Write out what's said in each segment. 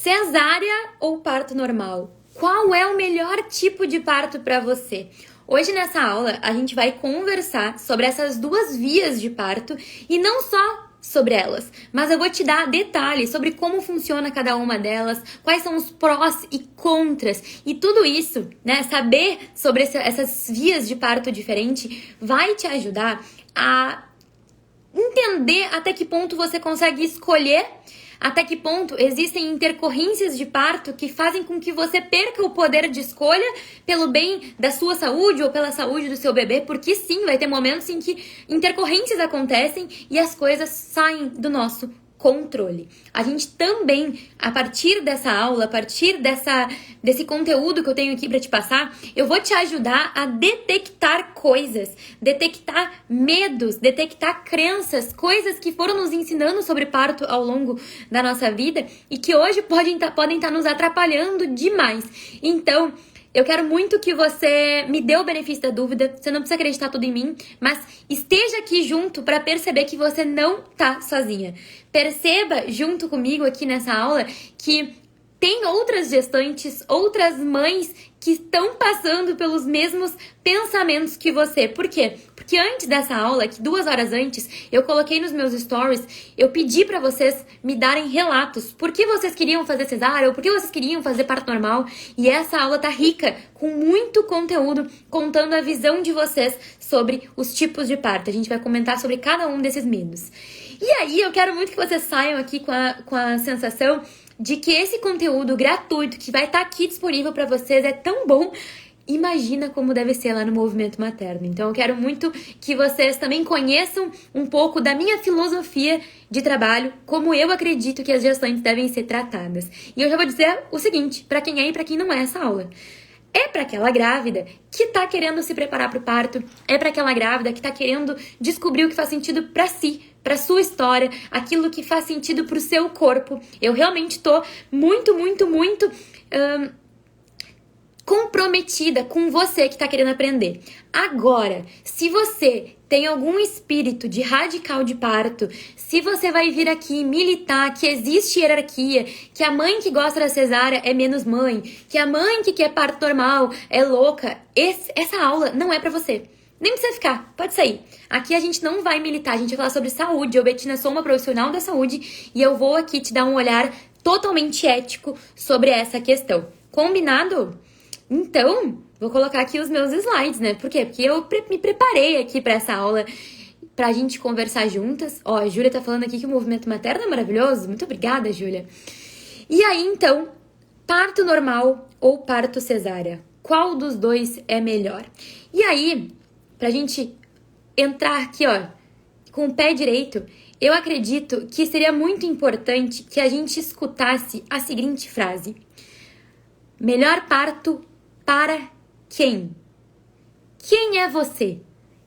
Cesárea ou parto normal? Qual é o melhor tipo de parto para você? Hoje nessa aula a gente vai conversar sobre essas duas vias de parto e não só sobre elas, mas eu vou te dar detalhes sobre como funciona cada uma delas, quais são os prós e contras e tudo isso, né? Saber sobre essas vias de parto diferente vai te ajudar a entender até que ponto você consegue escolher, até que ponto existem intercorrências de parto que fazem com que você perca o poder de escolha pelo bem da sua saúde ou pela saúde do seu bebê, porque sim, vai ter momentos em que intercorrências acontecem e as coisas saem do nosso controle. A gente também, a partir dessa aula, a partir desse conteúdo que eu tenho aqui para te passar, eu vou te ajudar a detectar coisas, detectar medos, detectar crenças, coisas que foram nos ensinando sobre parto ao longo da nossa vida e que hoje podem estar nos atrapalhando demais. Então, eu quero muito que você me dê o benefício da dúvida, você não precisa acreditar tudo em mim, mas esteja aqui junto para perceber que você não tá sozinha. Perceba junto comigo aqui nessa aula que tem outras gestantes, outras mães que estão passando pelos mesmos pensamentos que você. Por quê? Porque antes dessa aula, que 2 horas antes, eu coloquei nos meus stories, eu pedi pra vocês me darem relatos. Por que vocês queriam fazer cesárea ou por que vocês queriam fazer parto normal? E essa aula tá rica, com muito conteúdo, contando a visão de vocês sobre os tipos de parto. A gente vai comentar sobre cada um desses medos. E aí, eu quero muito que vocês saiam aqui com a sensação de que esse conteúdo gratuito que vai estar aqui disponível para vocês é tão bom. Imagina como deve ser lá no Movimento Materno. Então eu quero muito que vocês também conheçam um pouco da minha filosofia de trabalho, como eu acredito que as gestantes devem ser tratadas. E eu já vou dizer o seguinte, para quem é e para quem não é essa aula. É para aquela grávida que tá querendo se preparar para o parto, é para aquela grávida que tá querendo descobrir o que faz sentido para si, para sua história, aquilo que faz sentido pro seu corpo. Eu realmente tô muito comprometida com você que tá querendo aprender. Agora, se você tem algum espírito de radical de parto, se você vai vir aqui militar que existe hierarquia, que a mãe que gosta da cesárea é menos mãe, que a mãe que quer parto normal é louca, essa aula não é pra você. Nem precisa ficar, pode sair. Aqui a gente não vai militar, a gente vai falar sobre saúde. Eu, Betina, sou uma profissional da saúde e eu vou aqui te dar um olhar totalmente ético sobre essa questão. Combinado? Então, vou colocar aqui os meus slides, né? Por quê? Porque eu me preparei aqui para essa aula pra gente conversar juntas. Ó, a Júlia tá falando aqui que o movimento materno é maravilhoso. Muito obrigada, Júlia. E aí, então, parto normal ou parto cesárea? Qual dos dois é melhor? E aí, pra gente entrar aqui, ó, com o pé direito, eu acredito que seria muito importante que a gente escutasse a seguinte frase. Melhor parto para quem? Quem é você?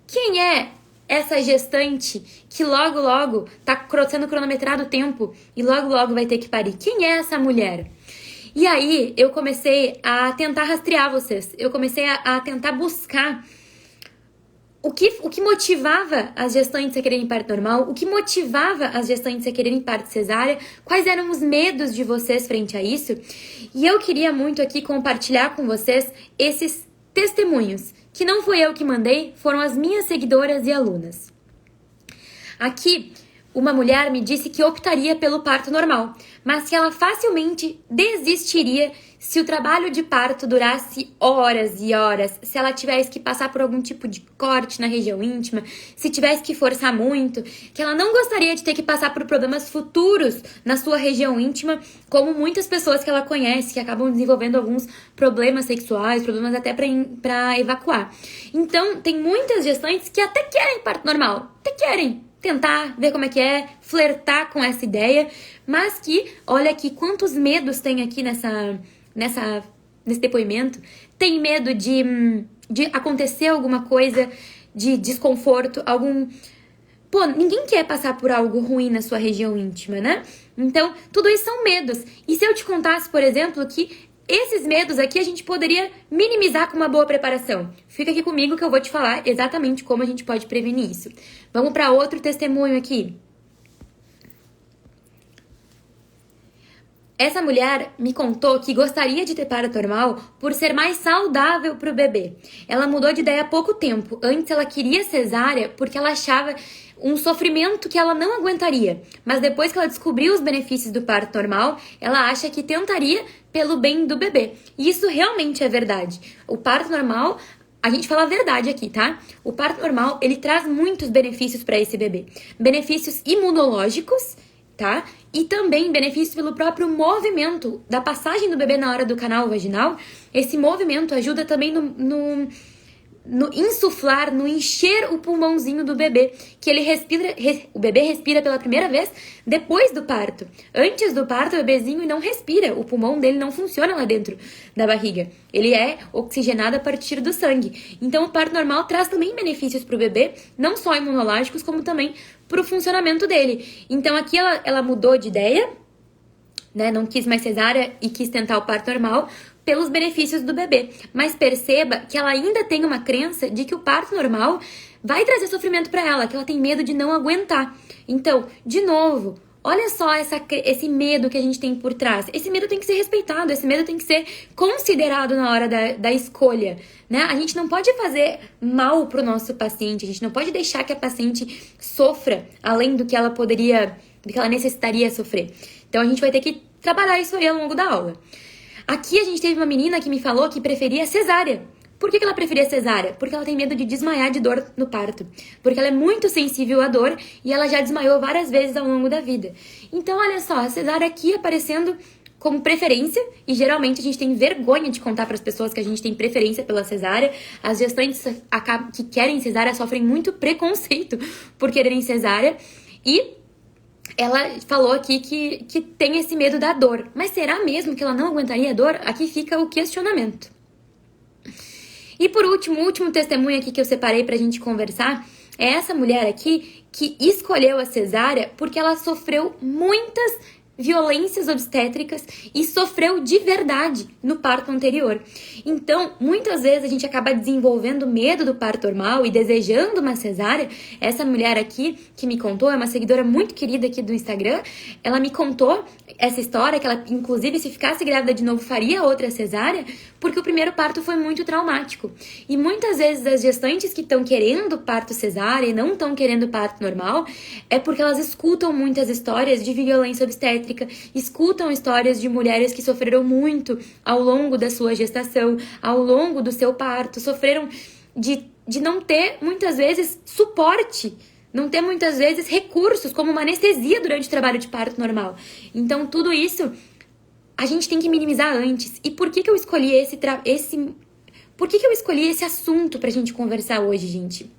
Quem é essa gestante que logo tá sendo cronometrado o tempo e logo vai ter que parir? Quem é essa mulher? E aí eu comecei a tentar rastrear vocês. Eu comecei a tentar buscar o que motivava as gestantes a quererem parto normal, o que motivava as gestantes a quererem parto cesárea, quais eram os medos de vocês frente a isso. E eu queria muito aqui compartilhar com vocês esses testemunhos, que não fui eu que mandei, foram as minhas seguidoras e alunas. Aqui, uma mulher me disse que optaria pelo parto normal, mas que ela facilmente desistiria se o trabalho de parto durasse horas e horas, se ela tivesse que passar por algum tipo de corte na região íntima, se tivesse que forçar muito, que ela não gostaria de ter que passar por problemas futuros na sua região íntima, como muitas pessoas que ela conhece, que acabam desenvolvendo alguns problemas sexuais, problemas até para evacuar. Então, tem muitas gestantes que até querem parto normal, até querem tentar ver como é que é, flertar com essa ideia, mas que, olha aqui, quantos medos tem aqui nesse depoimento. Tem medo de acontecer alguma coisa de desconforto, Pô, ninguém quer passar por algo ruim na sua região íntima, né? Então, tudo isso são medos. E se eu te contasse, por exemplo, que esses medos aqui a gente poderia minimizar com uma boa preparação? Fica aqui comigo que eu vou te falar exatamente como a gente pode prevenir isso. Vamos para outro testemunho aqui. Essa mulher me contou que gostaria de ter parto normal por ser mais saudável para o bebê. Ela mudou de ideia há pouco tempo. Antes ela queria cesárea porque ela achava um sofrimento que ela não aguentaria. Mas depois que ela descobriu os benefícios do parto normal, ela acha que tentaria pelo bem do bebê. E isso realmente é verdade. O parto normal, a gente fala a verdade aqui, tá? O parto normal, ele traz muitos benefícios para esse bebê. Benefícios imunológicos, tá? E também benefícios pelo próprio movimento da passagem do bebê na hora do canal vaginal. Esse movimento ajuda também no insuflar, no encher o pulmãozinho do bebê, que ele respira, o bebê respira pela primeira vez depois do parto. Antes do parto, o bebezinho não respira, o pulmão dele não funciona lá dentro da barriga. Ele é oxigenado a partir do sangue. Então, o parto normal traz também benefícios para o bebê, não só imunológicos, como também para o funcionamento dele. Então, aqui ela mudou de ideia, né? Não quis mais cesárea e quis tentar o parto normal pelos benefícios do bebê. Mas perceba que ela ainda tem uma crença de que o parto normal vai trazer sofrimento para ela, que ela tem medo de não aguentar. Então, de novo, olha só esse medo que a gente tem por trás. Esse medo tem que ser respeitado, esse medo tem que ser considerado na hora da escolha, né? A gente não pode fazer mal pro nosso paciente, a gente não pode deixar que a paciente sofra além do que ela poderia, do que ela necessitaria sofrer. Então, a gente vai ter que trabalhar isso aí ao longo da aula. Aqui a gente teve uma menina que me falou que preferia cesárea. Por que ela preferia cesárea? Porque ela tem medo de desmaiar de dor no parto. Porque ela é muito sensível à dor e ela já desmaiou várias vezes ao longo da vida. Então, olha só, a cesárea aqui aparecendo como preferência, e geralmente a gente tem vergonha de contar para as pessoas que a gente tem preferência pela cesárea. As gestantes que querem cesárea sofrem muito preconceito por quererem cesárea. E ela falou aqui que tem esse medo da dor. Mas será mesmo que ela não aguentaria a dor? Aqui fica o questionamento. E por último, o último testemunho aqui que eu separei pra gente conversar é essa mulher aqui que escolheu a cesárea porque ela sofreu muitas violências obstétricas e sofreu de verdade no parto anterior. Então, muitas vezes a gente acaba desenvolvendo medo do parto normal e desejando uma cesárea. Essa mulher aqui que me contou, é uma seguidora muito querida aqui do Instagram, ela me contou essa história, que ela, inclusive, se ficasse grávida de novo, faria outra cesárea, porque o primeiro parto foi muito traumático. E muitas vezes as gestantes que estão querendo parto cesárea e não estão querendo parto normal, é porque elas escutam muitas histórias de violência obstétrica, escutam histórias de mulheres que sofreram muito ao longo da sua gestação, ao longo do seu parto, sofreram de não ter, muitas vezes, suporte, não ter muitas vezes recursos, como uma anestesia durante o trabalho de parto normal. Então, tudo isso a gente tem que minimizar antes. E por que eu escolhi por que eu escolhi esse assunto pra gente conversar hoje, gente?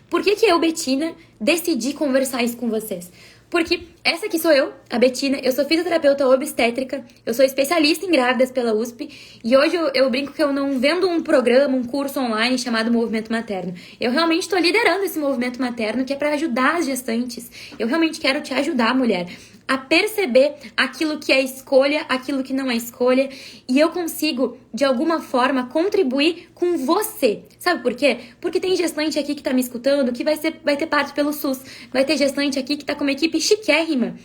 Por que eu, Betina, decidi conversar isso com vocês? Porque essa aqui sou eu, a Betina, eu sou fisioterapeuta obstétrica, eu sou especialista em grávidas pela USP e hoje eu brinco que eu não vendo um programa, um curso online chamado Movimento Materno. Eu realmente estou liderando esse movimento materno que é para ajudar as gestantes. Eu realmente quero te ajudar, mulher, a perceber aquilo que é escolha, aquilo que não é escolha, e eu consigo, de alguma forma, contribuir com você. Sabe por quê? Porque tem gestante aqui que tá me escutando que vai ter parto pelo SUS, vai ter gestante aqui que tá com uma equipe chiquérrima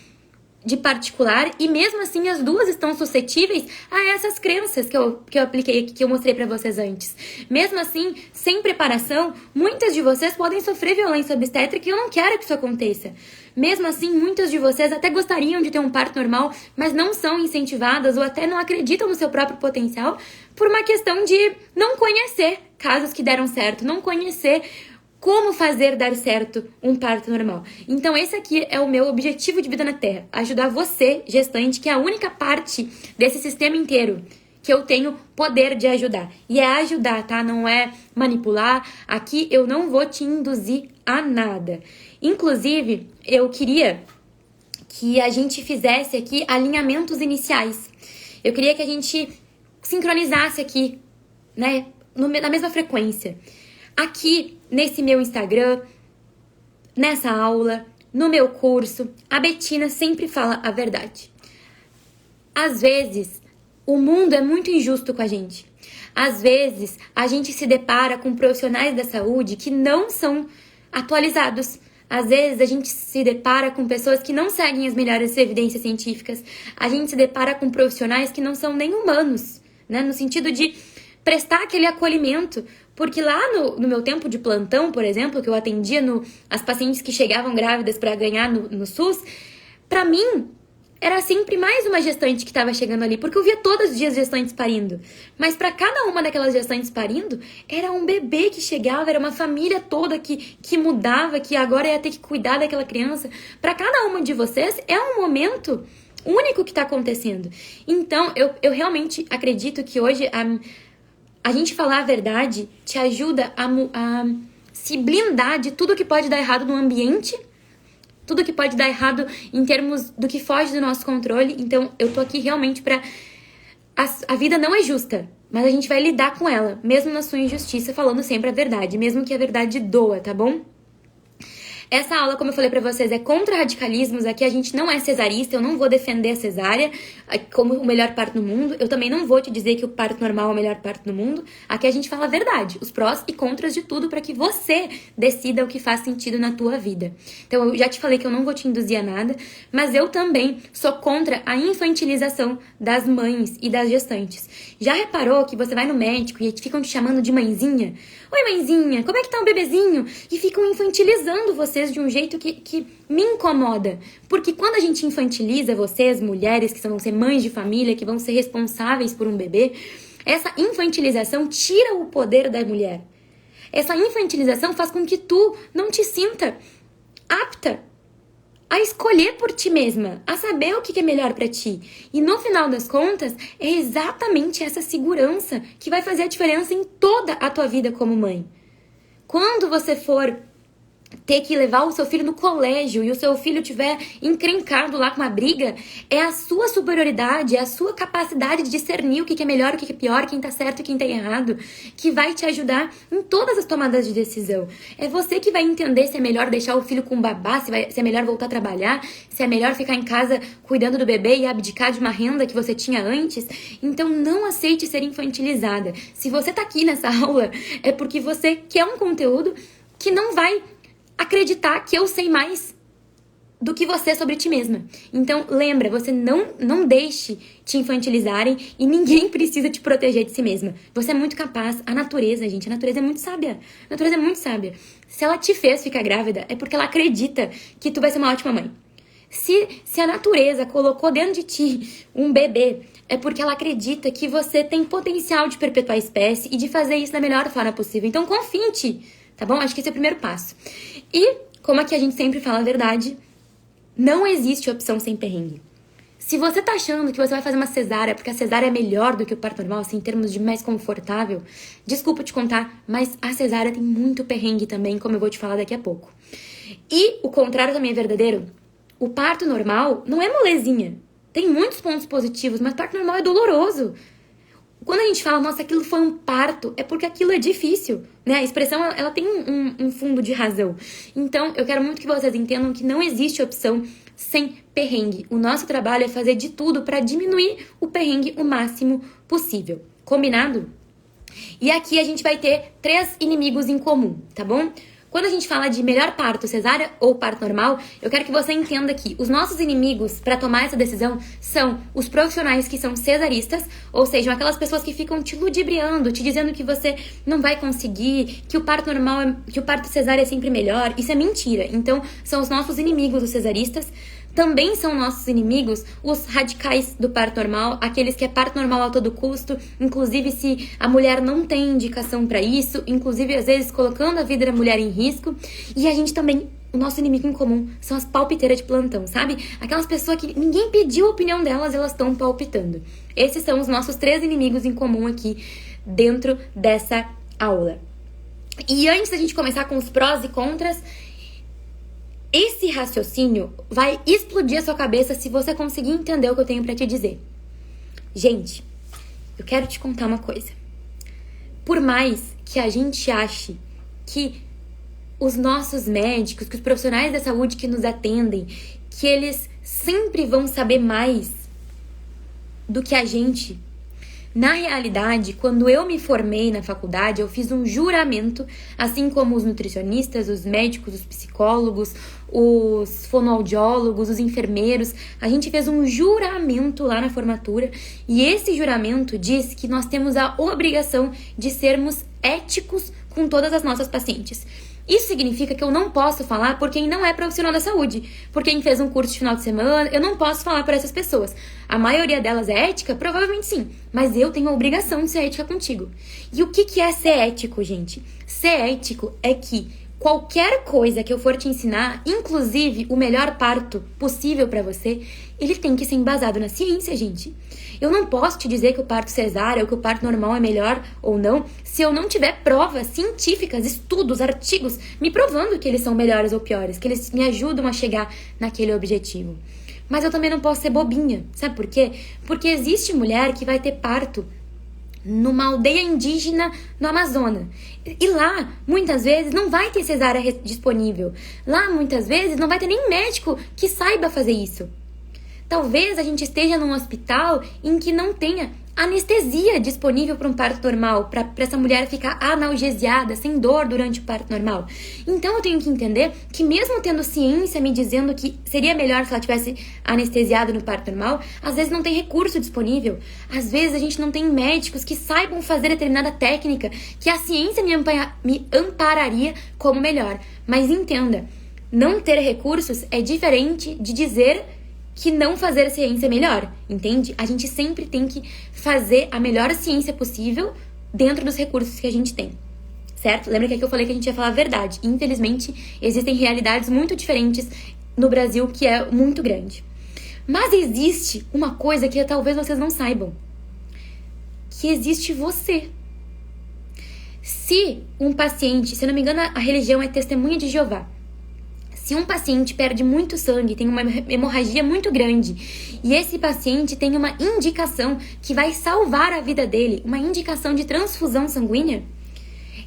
de particular, e mesmo assim as duas estão suscetíveis a essas crenças que eu apliquei aqui, que eu mostrei pra vocês antes. Mesmo assim, sem preparação, muitas de vocês podem sofrer violência obstétrica e eu não quero que isso aconteça. Mesmo assim, muitas de vocês até gostariam de ter um parto normal, mas não são incentivadas ou até não acreditam no seu próprio potencial por uma questão de não conhecer casos que deram certo, não conhecer como fazer dar certo um parto normal. Então esse aqui é o meu objetivo de vida na Terra, ajudar você, gestante, que é a única parte desse sistema inteiro que eu tenho poder de ajudar. E é ajudar, tá? Não é manipular. Aqui eu não vou te induzir a nada. Inclusive, eu queria que a gente fizesse aqui alinhamentos iniciais. Eu queria que a gente sincronizasse aqui, né? Na mesma frequência. Aqui, nesse meu Instagram, nessa aula, no meu curso, a Betina sempre fala a verdade. Às vezes, o mundo é muito injusto com a gente. Às vezes, a gente se depara com profissionais da saúde que não são atualizados. Às vezes a gente se depara com pessoas que não seguem as melhores evidências científicas. A gente se depara com profissionais que não são nem humanos, né? No sentido de prestar aquele acolhimento. Porque lá no meu tempo de plantão, por exemplo, que eu atendia as pacientes que chegavam grávidas para ganhar no SUS, pra mim era sempre mais uma gestante que estava chegando ali, porque eu via todos os dias gestantes parindo. Mas para cada uma daquelas gestantes parindo, era um bebê que chegava, era uma família toda que mudava, que agora ia ter que cuidar daquela criança. Para cada uma de vocês, é um momento único que está acontecendo. Então, eu realmente acredito que hoje a gente falar a verdade te ajuda a se blindar de tudo que pode dar errado no ambiente, tudo que pode dar errado em termos do que foge do nosso controle. Então, eu tô aqui realmente pra... A vida não é justa, mas a gente vai lidar com ela, mesmo na sua injustiça, falando sempre a verdade, mesmo que a verdade doa, tá bom? Essa aula, como eu falei pra vocês, é contra radicalismos. Aqui a gente não é cesarista, eu não vou defender a cesárea como o melhor parto no mundo. Eu também não vou te dizer que o parto normal é o melhor parto no mundo. Aqui a gente fala a verdade, os prós e contras de tudo para que você decida o que faz sentido na tua vida. Então eu já te falei que eu não vou te induzir a nada, mas eu também sou contra a infantilização das mães e das gestantes. Já reparou que você vai no médico e ficam te chamando de mãezinha? Oi, mãezinha, como é que tá o bebezinho? E ficam infantilizando vocês de um jeito que me incomoda. Porque quando a gente infantiliza vocês, mulheres que vão ser mães de família, que vão ser responsáveis por um bebê, essa infantilização tira o poder da mulher. Essa infantilização faz com que tu não te sinta apta a escolher por ti mesma, a saber o que é melhor pra ti. E no final das contas, é exatamente essa segurança que vai fazer a diferença em toda a tua vida como mãe. Quando você for ter que levar o seu filho no colégio e o seu filho tiver encrencado lá com uma briga, é a sua superioridade, é a sua capacidade de discernir o que é melhor, o que é pior, quem tá certo e quem tá errado, que vai te ajudar em todas as tomadas de decisão. É você que vai entender se é melhor deixar o filho com o babá, se é melhor voltar a trabalhar, se é melhor ficar em casa cuidando do bebê e abdicar de uma renda que você tinha antes. Então não aceite ser infantilizada. Se você tá aqui nessa aula, é porque você quer um conteúdo que não vai acreditar que eu sei mais do que você sobre ti mesma. Então, lembra, você não deixe te infantilizarem e ninguém precisa te proteger de si mesma. Você é muito capaz. A natureza, gente, a natureza é muito sábia. A natureza é muito sábia. Se ela te fez ficar grávida, é porque ela acredita que tu vai ser uma ótima mãe. Se a natureza colocou dentro de ti um bebê, é porque ela acredita que você tem potencial de perpetuar a espécie e de fazer isso da melhor forma possível. Então, confie em ti, tá bom? Acho que esse é o primeiro passo. E, como aqui a gente sempre fala a verdade, não existe opção sem perrengue. Se você tá achando que você vai fazer uma cesárea porque a cesárea é melhor do que o parto normal, assim, em termos de mais confortável, desculpa te contar, mas a cesárea tem muito perrengue também, como eu vou te falar daqui a pouco. E o contrário também é verdadeiro. O parto normal não é molezinha. Tem muitos pontos positivos, mas o parto normal é doloroso. Quando a gente fala, nossa, aquilo foi um parto, é porque aquilo é difícil, né? A expressão, ela tem um fundo de razão. Então, eu quero muito que vocês entendam que não existe opção sem perrengue. O nosso trabalho é fazer de tudo para diminuir o perrengue o máximo possível. Combinado? E aqui a gente vai ter 3 inimigos em comum, tá bom? Quando a gente fala de melhor parto, cesárea ou parto normal, eu quero que você entenda que os nossos inimigos para tomar essa decisão são os profissionais que são cesaristas, ou seja, aquelas pessoas que ficam te ludibriando, te dizendo que você não vai conseguir, que o parto normal, que o parto cesárea é sempre melhor. Isso é mentira. Então, são os nossos inimigos, os cesaristas. Também são nossos inimigos os radicais do parto normal, aqueles que é parto normal a todo custo, inclusive se a mulher não tem indicação para isso, inclusive às vezes colocando a vida da mulher em risco. E a gente também, o nosso inimigo em comum são as palpiteiras de plantão, sabe? Aquelas pessoas que ninguém pediu a opinião delas, elas estão palpitando. Esses são os nossos 3 inimigos em comum aqui dentro dessa aula. E antes da gente começar com os prós e contras, esse raciocínio vai explodir a sua cabeça se você conseguir entender o que eu tenho pra te dizer. Gente, eu quero te contar uma coisa. Por mais que a gente ache que os nossos médicos, que os profissionais da saúde que nos atendem, que eles sempre vão saber mais do que a gente, Na realidade, quando eu me formei na faculdade, eu fiz um juramento, assim como os nutricionistas, os médicos, os psicólogos, os fonoaudiólogos, os enfermeiros. A gente fez um juramento lá na formatura e esse juramento diz que nós temos a obrigação de sermos éticos com todas as nossas pacientes. Isso significa que eu não posso falar por quem não é profissional da saúde, por quem fez um curso de final de semana, eu não posso falar por essas pessoas. A maioria delas é ética? Provavelmente sim, mas eu tenho a obrigação de ser ética contigo. E o que é ser ético, gente? Ser ético é que qualquer coisa que eu for te ensinar, inclusive o melhor parto possível pra você, ele tem que ser embasado na ciência, gente. Eu não posso te dizer que o parto cesárea ou que o parto normal é melhor ou não, se eu não tiver provas científicas, estudos, artigos, me provando que eles são melhores ou piores, que eles me ajudam a chegar naquele objetivo. Mas eu também não posso ser bobinha, sabe por quê? Porque existe mulher que vai ter parto numa aldeia indígena no Amazonas. E lá, muitas vezes, não vai ter cesárea disponível. Lá, muitas vezes, não vai ter nem médico que saiba fazer isso. Talvez a gente esteja num hospital em que não tenha anestesia disponível para um parto normal, para essa mulher ficar analgesiada, sem dor durante o parto normal. Então eu tenho que entender que mesmo tendo ciência me dizendo que seria melhor se ela tivesse anestesiado no parto normal, às vezes não tem recurso disponível. Às vezes a gente não tem médicos que saibam fazer determinada técnica que a ciência me ampararia como melhor. Mas entenda, não ter recursos é diferente de dizer que não fazer a ciência é melhor, entende? A gente sempre tem que fazer a melhor ciência possível dentro dos recursos que a gente tem, certo? Lembra que eu falei que a gente ia falar a verdade. Infelizmente, existem realidades muito diferentes no Brasil que é muito grande. Mas existe uma coisa que talvez vocês não saibam, que existe você. Se um paciente, se eu não me engano, a religião é Testemunha de Jeová. Se um paciente perde muito sangue, tem uma hemorragia muito grande, e esse paciente tem uma indicação que vai salvar a vida dele, uma indicação de transfusão sanguínea,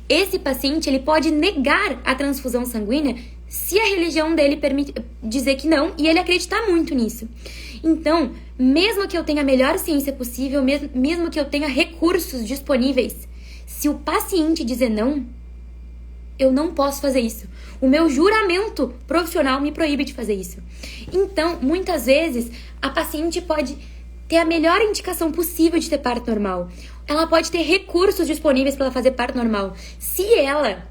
esse paciente ele pode negar a transfusão sanguínea se a religião dele permite dizer que não, e ele acreditar muito nisso. Então, mesmo que eu tenha a melhor ciência possível, mesmo que eu tenha recursos disponíveis, se o paciente dizer não, eu não posso fazer isso. O meu juramento profissional me proíbe de fazer isso. Então, muitas vezes, a paciente pode ter a melhor indicação possível de ter parto normal. Ela pode ter recursos disponíveis para ela fazer parto normal. Se ela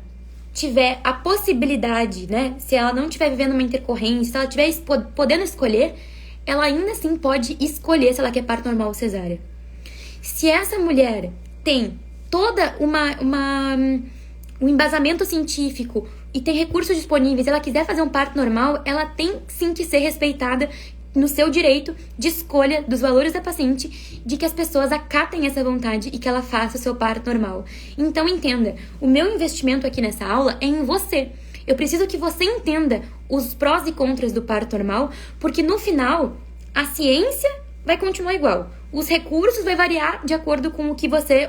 tiver a possibilidade, né? Se ela não estiver vivendo uma intercorrência, se ela estiver podendo escolher, ela ainda assim pode escolher se ela quer parto normal ou cesárea. Se essa mulher tem toda um embasamento científico e tem recursos disponíveis, ela quiser fazer um parto normal, ela tem sim que ser respeitada no seu direito de escolha dos valores da paciente, de que as pessoas acatem essa vontade e que ela faça o seu parto normal. Então entenda, o meu investimento aqui nessa aula é em você. Eu preciso que você entenda os prós e contras do parto normal, porque no final a ciência vai continuar igual. Os recursos vai variar de acordo com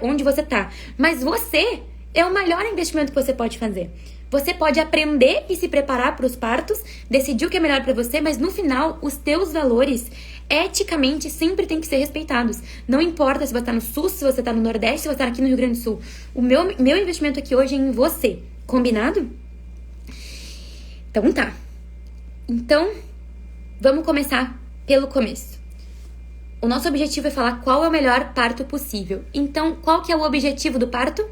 onde você tá. Mas você é o melhor investimento que você pode fazer. Você pode aprender e se preparar para os partos, decidir o que é melhor para você, mas no final, os teus valores, eticamente, sempre têm que ser respeitados. Não importa se você está no Sul, se você está no Nordeste, se você está aqui no Rio Grande do Sul. O meu investimento aqui hoje é em você. Combinado? Então tá. Então, vamos começar pelo começo. O nosso objetivo é falar qual é o melhor parto possível. Então, qual que é o objetivo do parto?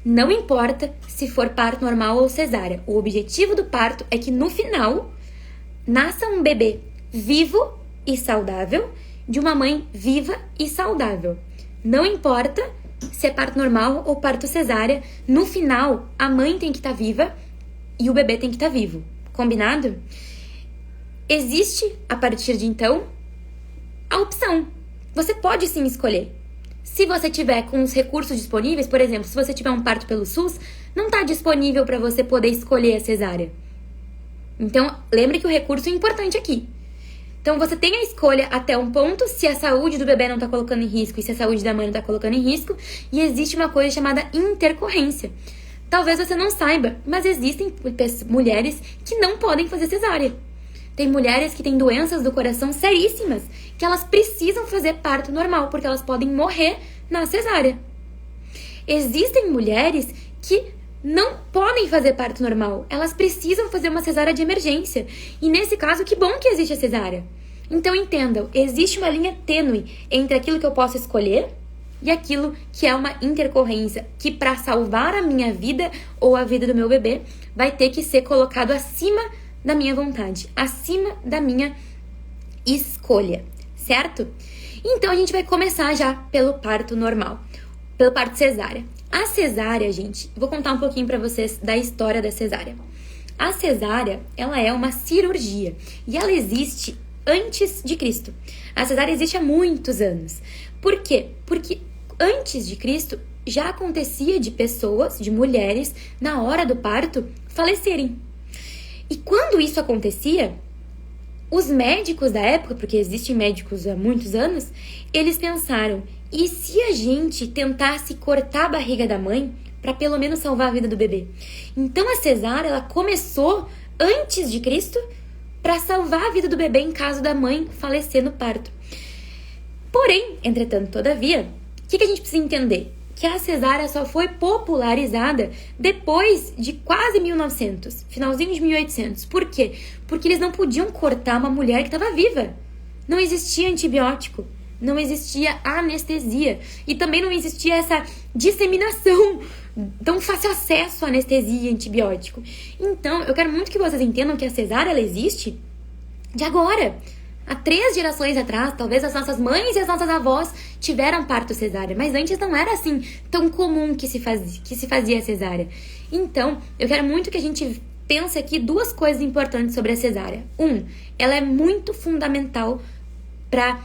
Não importa se for parto normal ou cesárea. O objetivo do parto é que no final nasça um bebê vivo e saudável de uma mãe viva e saudável. Não importa se é parto normal ou parto cesárea. No final, a mãe tem que estar viva e o bebê tem que estar vivo. Combinado? Existe, a partir de então, a opção. Você pode sim escolher. Se você tiver com os recursos disponíveis, por exemplo, se você tiver um parto pelo SUS, não está disponível para você poder escolher a cesárea. Então, lembre que o recurso é importante aqui. Então, você tem a escolha até um ponto, se a saúde do bebê não está colocando em risco e se a saúde da mãe não está colocando em risco, e existe uma coisa chamada intercorrência. Talvez você não saiba, mas existem mulheres que não podem fazer cesárea. Tem mulheres que têm doenças do coração seríssimas, que elas precisam fazer parto normal, porque elas podem morrer na cesárea. Existem mulheres que não podem fazer parto normal. Elas precisam fazer uma cesárea de emergência. E nesse caso, que bom que existe a cesárea. Então entendam, existe uma linha tênue entre aquilo que eu posso escolher e aquilo que é uma intercorrência, que para salvar a minha vida ou a vida do meu bebê, vai ter que ser colocado acima da minha vontade, acima da minha escolha, certo? Então a gente vai começar já pelo parto normal, pelo parto cesárea. A cesárea, gente, vou contar um pouquinho para vocês da história da cesárea. A cesárea, ela é uma cirurgia e ela existe antes de Cristo. A cesárea existe há muitos anos. Por quê? Porque antes de Cristo já acontecia de pessoas, de mulheres, na hora do parto, falecerem. E quando isso acontecia, os médicos da época, porque existem médicos há muitos anos, eles pensaram, e se a gente tentasse cortar a barriga da mãe para pelo menos salvar a vida do bebê? Então a cesárea, ela começou antes de Cristo para salvar a vida do bebê em caso da mãe falecer no parto. Porém, entretanto, todavia, o que a gente precisa entender? Que a cesárea só foi popularizada depois de quase 1900, finalzinho de 1800. Por quê? Porque eles não podiam cortar uma mulher que estava viva. Não existia antibiótico, não existia anestesia e também não existia essa disseminação, tão fácil acesso à anestesia e antibiótico. Então, eu quero muito que vocês entendam que a cesárea, ela existe de agora. Há 3 gerações atrás, talvez as nossas mães e as nossas avós tiveram parto cesárea, mas antes não era assim tão comum que se fazia cesárea. Então, eu quero muito que a gente pense aqui 2 coisas importantes sobre a cesárea. Ela é muito fundamental para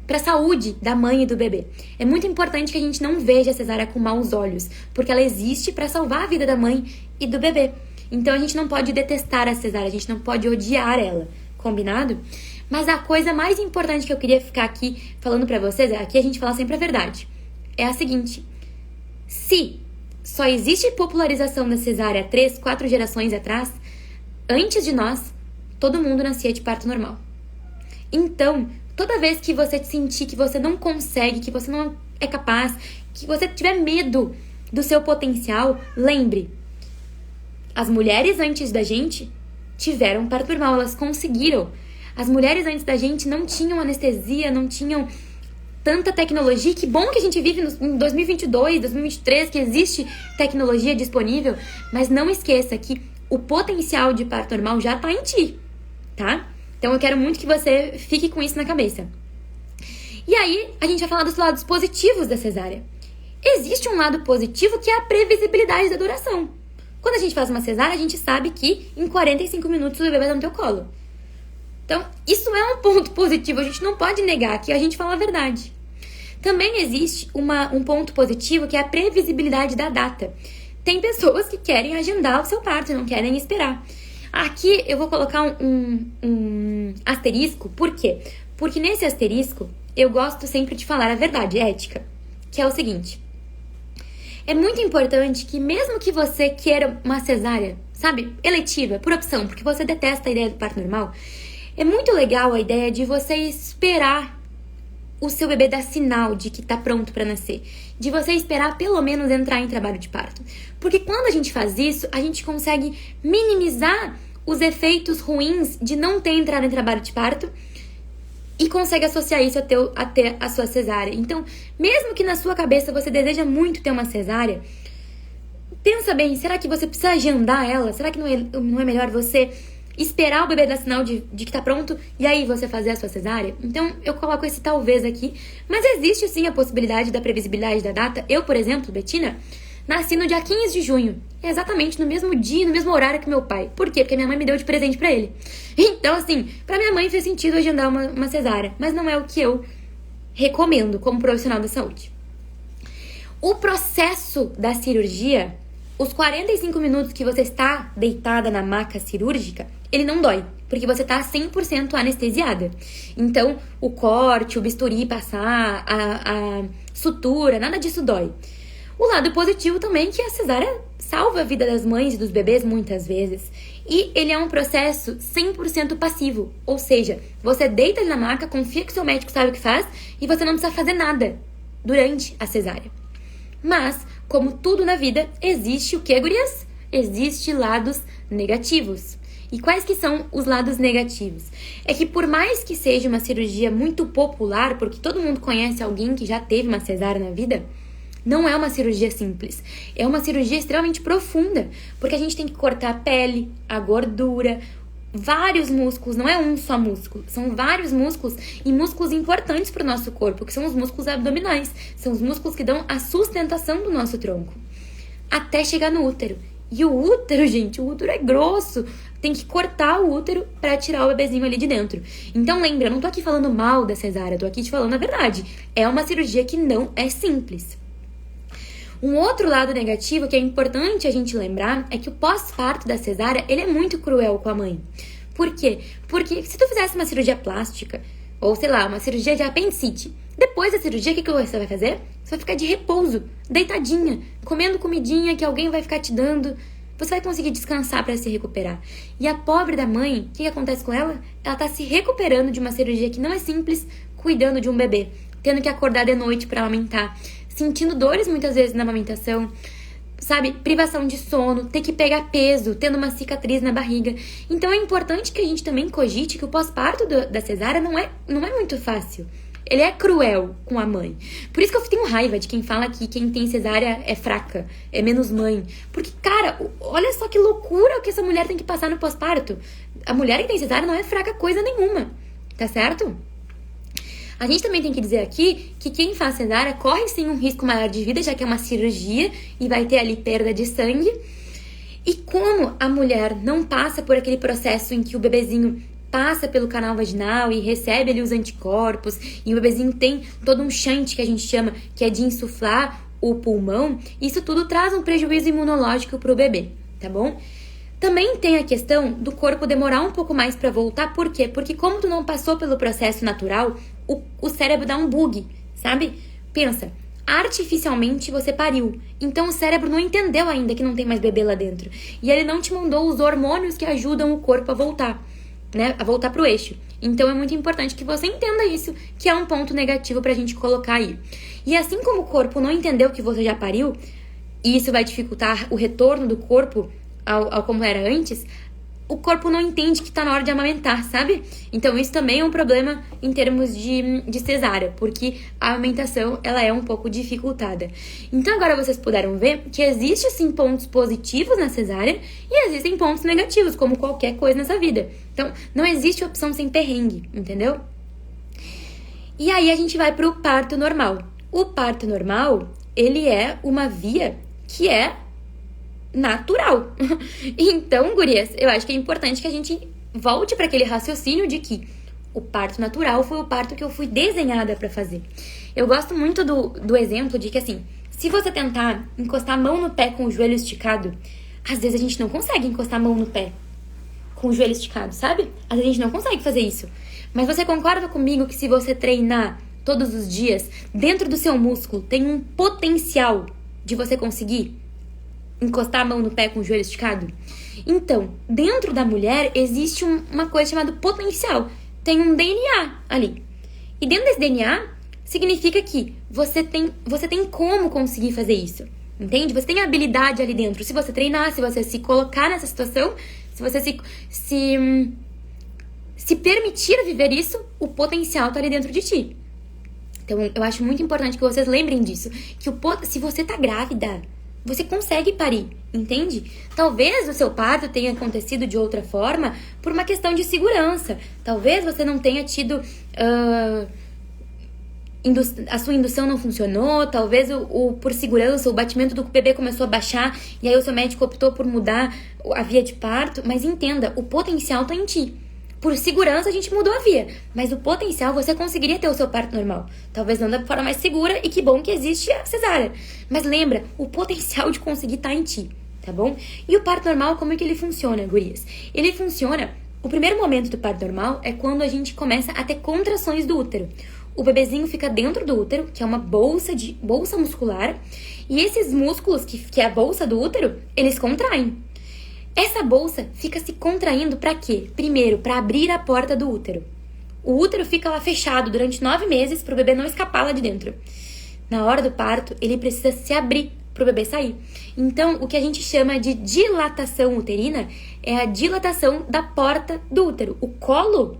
a saúde da mãe e do bebê. É muito importante que a gente não veja a cesárea com maus olhos, porque ela existe para salvar a vida da mãe e do bebê. Então, a gente não pode detestar a cesárea, a gente não pode odiar ela. Combinado? Mas a coisa mais importante que eu queria ficar aqui falando pra vocês, aqui a gente fala sempre a verdade, é a seguinte: se só existe popularização da cesárea 3, 4 gerações atrás, antes de nós, todo mundo nascia de parto normal. Então, toda vez que você sentir que você não consegue, que você não é capaz, que você tiver medo do seu potencial, lembre, as mulheres antes da gente tiveram parto normal, elas conseguiram. As mulheres antes da gente não tinham anestesia, não tinham tanta tecnologia. Que bom que a gente vive em 2022, 2023, que existe tecnologia disponível. Mas não esqueça que o potencial de parto normal já tá em ti, tá? Então eu quero muito que você fique com isso na cabeça. E aí, a gente vai falar dos lados positivos da cesárea. Existe um lado positivo que é a previsibilidade da duração. Quando a gente faz uma cesárea, a gente sabe que em 45 minutos o bebê vai estar no teu colo. Então, isso é um ponto positivo, a gente não pode negar que a gente fala a verdade. Também existe um ponto positivo que é a previsibilidade da data. Tem pessoas que querem agendar o seu parto, não querem esperar. Aqui eu vou colocar um asterisco, por quê? Porque nesse asterisco eu gosto sempre de falar a verdade ética, que é o seguinte: é muito importante que mesmo que você queira uma cesárea, sabe, eletiva, por opção, porque você detesta a ideia do parto normal, é muito legal a ideia de você esperar o seu bebê dar sinal de que tá pronto para nascer, de você esperar pelo menos entrar em trabalho de parto. Porque quando a gente faz isso, a gente consegue minimizar os efeitos ruins de não ter entrado em trabalho de parto e consegue associar isso a ter a sua cesárea. Então, mesmo que na sua cabeça você deseja muito ter uma cesárea, pensa bem, será que você precisa agendar ela? Será que não é melhor você esperar o bebê dar sinal de que tá pronto e aí você fazer a sua cesárea? Então, eu coloco esse talvez aqui, mas existe sim a possibilidade da previsibilidade da data. Eu, por exemplo, Betina, nasci no dia 15 de junho, exatamente no mesmo dia, no mesmo horário que meu pai. Por quê? Porque minha mãe me deu de presente pra ele. Então, assim, pra minha mãe fez sentido agendar uma cesárea, mas não é o que eu recomendo como profissional da saúde. O processo da cirurgia, os 45 minutos que você está deitada na maca cirúrgica, ele não dói, porque você tá 100% anestesiada. Então, o corte, o bisturi passar, a sutura, nada disso dói. O lado positivo também é que a cesárea salva a vida das mães e dos bebês muitas vezes. E ele é um processo 100% passivo. Ou seja, você deita ali na maca, confia que seu médico sabe o que faz e você não precisa fazer nada. durante a cesárea. Mas, como tudo na vida, existe o que, gurias? Existe lados negativos. E quais que são os lados negativos? É que por mais que seja uma cirurgia muito popular, porque todo mundo conhece alguém que já teve uma cesárea na vida, não é uma cirurgia simples. É uma cirurgia extremamente profunda, porque a gente tem que cortar a pele, a gordura, vários músculos, não é um só músculo, são vários músculos e músculos importantes para o nosso corpo, que são os músculos abdominais, são os músculos que dão a sustentação do nosso tronco, até chegar no útero. E o útero, gente, o útero é grosso, tem que cortar o útero para tirar o bebezinho ali de dentro. Então lembra, eu não tô aqui falando mal da cesárea, tô aqui te falando a verdade. É uma cirurgia que não é simples. Um outro lado negativo que é importante a gente lembrar é que o pós-parto da cesárea, ele é muito cruel com a mãe. Por quê? Porque se tu fizesse uma cirurgia plástica, ou sei lá, uma cirurgia de apendicite, depois da cirurgia, o que você vai fazer? Você vai ficar de repouso, deitadinha, comendo comidinha que alguém vai ficar te dando. Você vai conseguir descansar para se recuperar. E a pobre da mãe, o que acontece com ela? Ela tá se recuperando de uma cirurgia que não é simples, cuidando de um bebê, tendo que acordar de noite para amamentar, sentindo dores muitas vezes na amamentação, sabe? Privação de sono, ter que pegar peso, tendo uma cicatriz na barriga. Então é importante que a gente também cogite que o pós-parto da cesárea não é muito fácil. Ele é cruel com a mãe. Por isso que eu tenho raiva de quem fala que quem tem cesárea é fraca, é menos mãe. Porque, cara, olha só que loucura o que essa mulher tem que passar no pós-parto. A mulher que tem cesárea não é fraca coisa nenhuma, tá certo? A gente também tem que dizer aqui que quem faz cesárea corre sim um risco maior de vida, já que é uma cirurgia e vai ter ali perda de sangue. E como a mulher não passa por aquele processo em que o bebezinho passa pelo canal vaginal e recebe ali os anticorpos, e o bebezinho tem todo um shunt que a gente chama, que é de insuflar o pulmão, isso tudo traz um prejuízo imunológico pro bebê, tá bom? Também tem a questão do corpo demorar um pouco mais para voltar, por quê? Porque como tu não passou pelo processo natural, o cérebro dá um bug, sabe? Pensa, artificialmente você pariu, então o cérebro não entendeu ainda que não tem mais bebê lá dentro, e ele não te mandou os hormônios que ajudam o corpo a voltar, né? A voltar pro eixo. Então é muito importante que você entenda isso, que é um ponto negativo pra gente colocar aí. E assim como o corpo não entendeu que você já pariu, e isso vai dificultar o retorno do corpo ao como era antes, o corpo não entende que tá na hora de amamentar, sabe? Então isso também é um problema em termos de cesárea, porque a amamentação, ela é um pouco dificultada. Então agora vocês puderam ver que existe sim pontos positivos na cesárea e existem pontos negativos, como qualquer coisa nessa vida. Então não existe opção sem perrengue, entendeu? E aí a gente vai pro parto normal. O parto normal, ele é uma via que é natural. Então, gurias, eu acho que é importante que a gente volte para aquele raciocínio de que o parto natural foi o parto que eu fui desenhada para fazer. Eu gosto muito do exemplo de que, assim, se você tentar encostar a mão no pé com o joelho esticado, às vezes a gente não consegue encostar a mão no pé com o joelho esticado, sabe? Às vezes a gente não consegue fazer isso. Mas você concorda comigo que se você treinar todos os dias, dentro do seu músculo tem um potencial de você conseguir encostar a mão no pé com o joelho esticado? Então, dentro da mulher existe uma coisa chamada potencial. Tem um DNA ali. E dentro desse DNA, significa que você tem como conseguir fazer isso. Entende? Você tem habilidade ali dentro. Se você treinar, se você se colocar nessa situação, se você se permitir viver isso, o potencial tá ali dentro de ti. Então, eu acho muito importante que vocês lembrem disso. Que se você tá grávida, você consegue parir, entende? Talvez o seu parto tenha acontecido de outra forma por uma questão de segurança. Talvez você não tenha tido... a sua indução não funcionou. Talvez por segurança, o batimento do bebê começou a baixar e aí o seu médico optou por mudar a via de parto. Mas entenda, o potencial tá em ti. Por segurança a gente mudou a via, mas o potencial você conseguiria ter o seu parto normal. Talvez não da forma mais segura, e que bom que existe a cesárea. Mas lembra, o potencial de conseguir tá em ti, tá bom? E o parto normal, como é que ele funciona, gurias? Ele funciona, o primeiro momento do parto normal é quando a gente começa a ter contrações do útero. O bebezinho fica dentro do útero, que é uma bolsa muscular, e esses músculos, que é a bolsa do útero, eles contraem. Essa bolsa fica se contraindo para quê? Primeiro, para abrir a porta do útero. O útero fica lá fechado durante 9 meses para o bebê não escapar lá de dentro. na hora do parto, ele precisa se abrir para o bebê sair. Então, o que a gente chama de dilatação uterina é a dilatação da porta do útero. O colo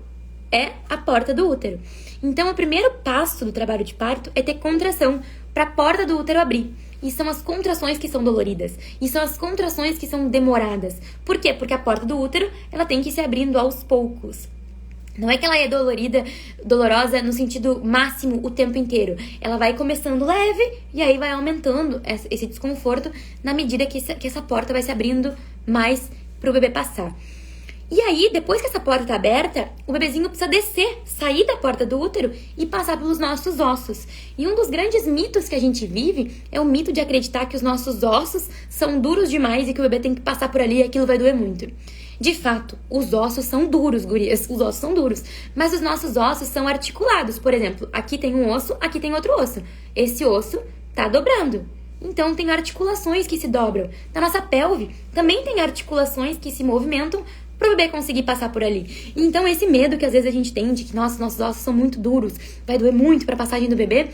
é a porta do útero. Então, o primeiro passo do trabalho de parto é ter contração para a porta do útero abrir. E são as contrações que são doloridas. E são as contrações que são demoradas. Por quê? Porque a porta do útero, ela tem que ir se abrindo aos poucos. Não é que ela é dolorosa no sentido máximo o tempo inteiro. Ela vai começando leve e aí vai aumentando esse desconforto na medida que essa porta vai se abrindo mais para o bebê passar. E aí, depois que essa porta tá aberta, o bebezinho precisa descer, sair da porta do útero e passar pelos nossos ossos. E um dos grandes mitos que a gente vive é o mito de acreditar que os nossos ossos são duros demais e que o bebê tem que passar por ali e aquilo vai doer muito. De fato, os ossos são duros, gurias, os ossos são duros. Mas os nossos ossos são articulados. Por exemplo, aqui tem um osso, aqui tem outro osso. Esse osso tá dobrando. Então, tem articulações que se dobram. Na nossa pelve, também tem articulações que se movimentam para o bebê conseguir passar por ali. Então, esse medo que às vezes a gente tem de que, nossa, nossos ossos são muito duros, vai doer muito para a passagem do bebê.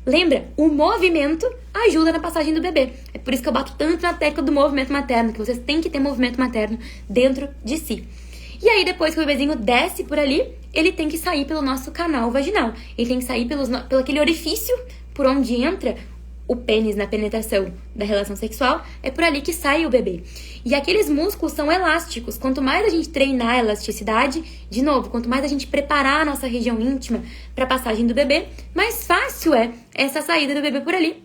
Lembra, o movimento ajuda na passagem do bebê. É por isso que eu bato tanto na tecla do movimento materno, que vocês têm que ter movimento materno dentro de si. E aí, depois que o bebezinho desce por ali, ele tem que sair pelo nosso canal vaginal. Ele tem que sair pelo aquele orifício por onde entra o pênis na penetração da relação sexual, é por ali que sai o bebê. E aqueles músculos são elásticos. Quanto mais a gente treinar a elasticidade, de novo, quanto mais a gente preparar a nossa região íntima para a passagem do bebê, mais fácil é essa saída do bebê por ali.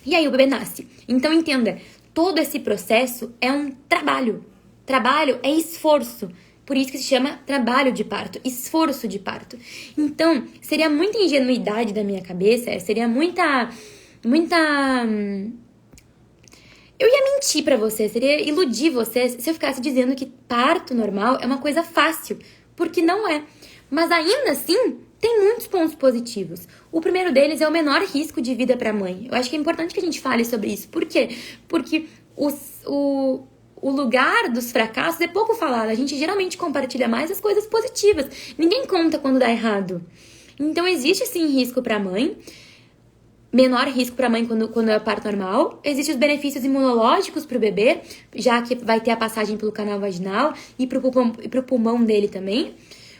E aí o bebê nasce. Então entenda, todo esse processo é um trabalho. Trabalho é esforço. Por isso que se chama trabalho de parto, esforço de parto. Então, seria muita ingenuidade da minha cabeça, seria muita... Eu ia mentir pra você, seria iludir você se eu ficasse dizendo que parto normal é uma coisa fácil, porque não é. Mas ainda assim, tem muitos pontos positivos. O primeiro deles é o menor risco de vida pra mãe. Eu acho que é importante que a gente fale sobre isso. Por quê? Porque o lugar dos fracassos é pouco falado. A gente geralmente compartilha mais as coisas positivas. Ninguém conta quando dá errado. Então, existe sim risco pra mãe. Menor risco para a mãe quando é o parto normal. Existem os benefícios imunológicos para o bebê, já que vai ter a passagem pelo canal vaginal e para o pulmão dele também.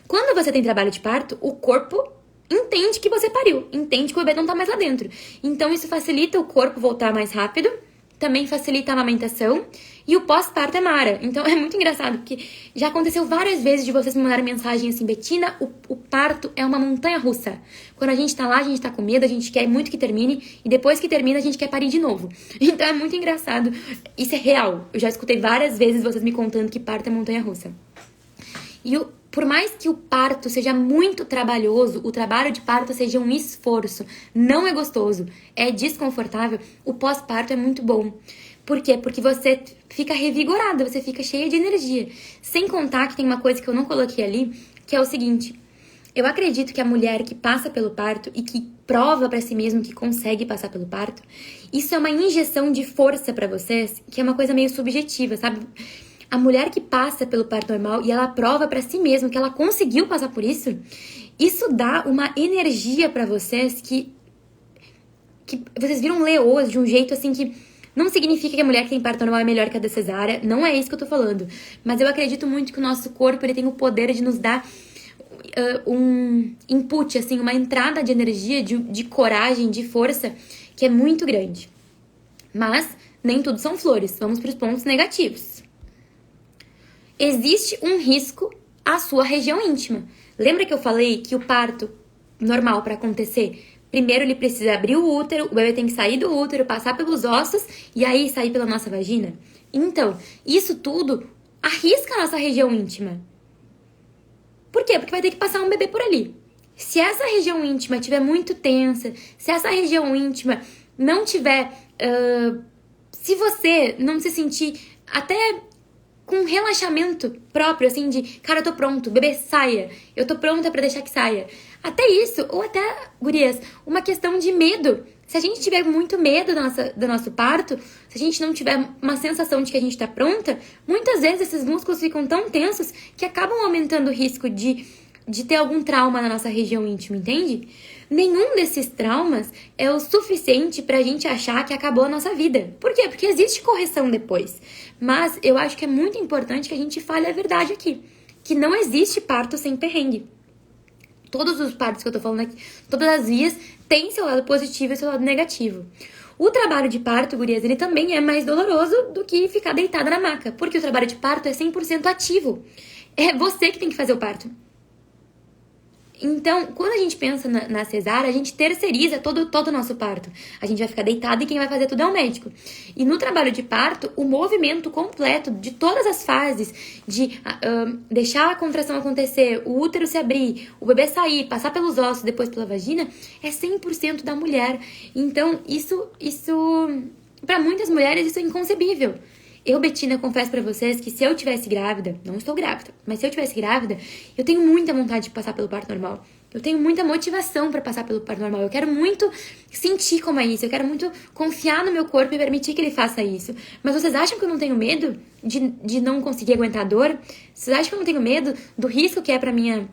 Quando você tem trabalho de parto, o corpo entende que você pariu, entende que o bebê não tá mais lá dentro. Então, isso facilita o corpo voltar mais rápido, também facilita a amamentação. E o pós-parto é mara. Então, é muito engraçado, porque já aconteceu várias vezes de vocês me mandarem mensagem assim, Betina, o parto é uma montanha-russa. Quando a gente tá lá, a gente tá com medo, a gente quer muito que termine, e depois que termina, a gente quer parir de novo. Então, é muito engraçado. Isso é real. Eu já escutei várias vezes vocês me contando que parto é montanha-russa. E por mais que o parto seja muito trabalhoso, o trabalho de parto seja um esforço, não é gostoso, é desconfortável, o pós-parto é muito bom. Por quê? Porque você fica revigorada, você fica cheia de energia. Sem contar que tem uma coisa que eu não coloquei ali, que é o seguinte. Eu acredito que a mulher que passa pelo parto e que prova pra si mesma que consegue passar pelo parto, isso é uma injeção de força pra vocês, que é uma coisa meio subjetiva, sabe? A mulher que passa pelo parto normal e ela prova pra si mesma que ela conseguiu passar por isso, isso dá uma energia pra vocês que vocês viram leoas de um jeito assim que... Não significa que a mulher que tem parto normal é melhor que a da cesárea, não é isso que eu tô falando. Mas eu acredito muito que o nosso corpo ele tem o poder de nos dar um input, assim, uma entrada de energia, de coragem, de força, que é muito grande. Mas nem tudo são flores, vamos para os pontos negativos. Existe um risco à sua região íntima. Lembra que eu falei que o parto normal para acontecer... Primeiro ele precisa abrir o útero, o bebê tem que sair do útero, passar pelos ossos e aí sair pela nossa vagina. Então, isso tudo arrisca a nossa região íntima. Por quê? Porque vai ter que passar um bebê por ali. Se essa região íntima estiver muito tensa, se essa região íntima não tiver... se você não se sentir até com um relaxamento próprio, assim, de... Cara, eu tô pronto, bebê, saia. Eu tô pronta pra deixar que saia. Até isso, ou até, gurias, uma questão de medo. Se a gente tiver muito medo do nosso parto, se a gente não tiver uma sensação de que a gente tá pronta, muitas vezes esses músculos ficam tão tensos que acabam aumentando o risco de ter algum trauma na nossa região íntima, entende? nenhum desses traumas é o suficiente pra gente achar que acabou a nossa vida. Por quê? Porque existe correção depois. Mas eu acho que é muito importante que a gente fale a verdade aqui. Que não existe parto sem perrengue. Todos os partos que eu tô falando aqui, todas as vias têm seu lado positivo e seu lado negativo. O trabalho de parto, gurias, ele também é mais doloroso do que ficar deitada na maca. Porque o trabalho de parto é 100% ativo. É você que tem que fazer o parto. Então, quando a gente pensa na cesárea, a gente terceiriza todo o nosso parto. A gente vai ficar deitado e quem vai fazer tudo é o médico. E no trabalho de parto, o movimento completo de todas as fases, de deixar a contração acontecer, o útero se abrir, o bebê sair, passar pelos ossos, depois pela vagina, é 100% da mulher. Então, isso para muitas mulheres, isso é inconcebível. Eu, Betina, confesso pra vocês que se eu tivesse grávida, não estou grávida, mas se eu tivesse grávida, eu tenho muita vontade de passar pelo parto normal. Eu tenho muita motivação pra passar pelo parto normal. Eu quero muito sentir como é isso. Eu quero muito confiar no meu corpo e permitir que ele faça isso. Mas vocês acham que eu não tenho medo de não conseguir aguentar a dor? Vocês acham que eu não tenho medo do risco que é pra minha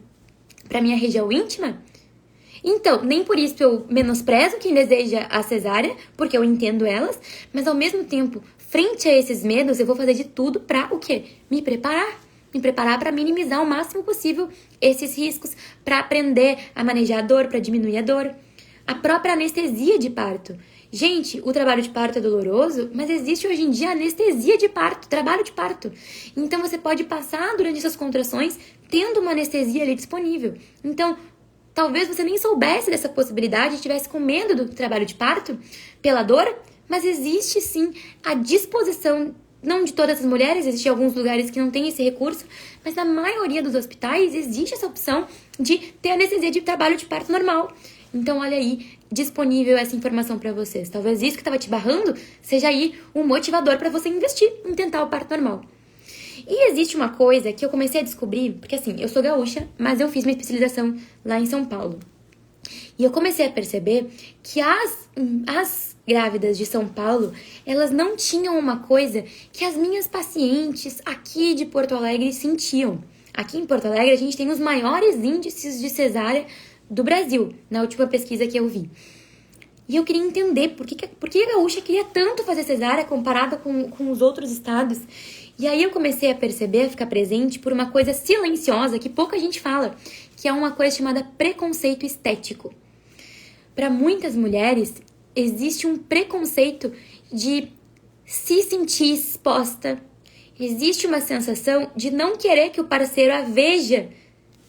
região íntima? Então, nem por isso eu menosprezo quem deseja a cesárea, porque eu entendo elas, mas ao mesmo tempo, frente a esses medos, eu vou fazer de tudo pra o quê? Me preparar para minimizar o máximo possível esses riscos, para aprender a manejar a dor, para diminuir a dor. A própria anestesia de parto. Gente, o trabalho de parto é doloroso, mas existe hoje em dia anestesia de parto, trabalho de parto. Então você pode passar durante essas contrações tendo uma anestesia ali disponível. Então, talvez você nem soubesse dessa possibilidade, estivesse com medo do trabalho de parto pela dor, mas existe sim a disposição, não de todas as mulheres, existem alguns lugares que não tem esse recurso, mas na maioria dos hospitais existe essa opção de ter anestesia de trabalho de parto normal. Então, olha aí, disponível essa informação pra vocês. Talvez isso que estava te barrando seja aí um motivador pra você investir em tentar o parto normal. E existe uma coisa que eu comecei a descobrir, porque assim, eu sou gaúcha, mas eu fiz minha especialização lá em São Paulo. E eu comecei a perceber que as grávidas de São Paulo, elas não tinham uma coisa que as minhas pacientes aqui de Porto Alegre sentiam. Aqui em Porto Alegre, a gente tem os maiores índices de cesárea do Brasil, na última pesquisa que eu vi. E eu queria entender por que a gaúcha queria tanto fazer cesárea comparada com os outros estados. E aí eu comecei a perceber, a ficar presente por uma coisa silenciosa que pouca gente fala, que é uma coisa chamada preconceito estético. Para muitas mulheres, existe um preconceito de se sentir exposta. Existe uma sensação de não querer que o parceiro a veja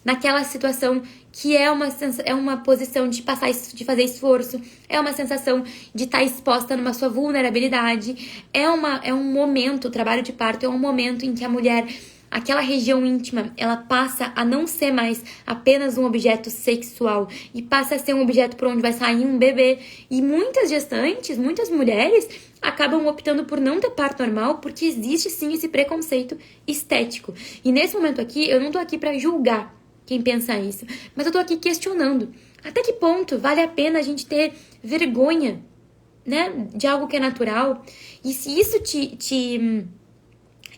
naquela situação que é uma posição de fazer esforço, é uma sensação de estar exposta numa sua vulnerabilidade, é um momento, o trabalho de parto é um momento em que a mulher, aquela região íntima, ela passa a não ser mais apenas um objeto sexual e passa a ser um objeto por onde vai sair um bebê. E muitas gestantes, muitas mulheres acabam optando por não ter parto normal porque existe sim esse preconceito estético. E nesse momento aqui, eu não tô aqui pra julgar quem pensa isso, mas eu tô aqui questionando até que ponto vale a pena a gente ter vergonha, né, de algo que é natural. E se isso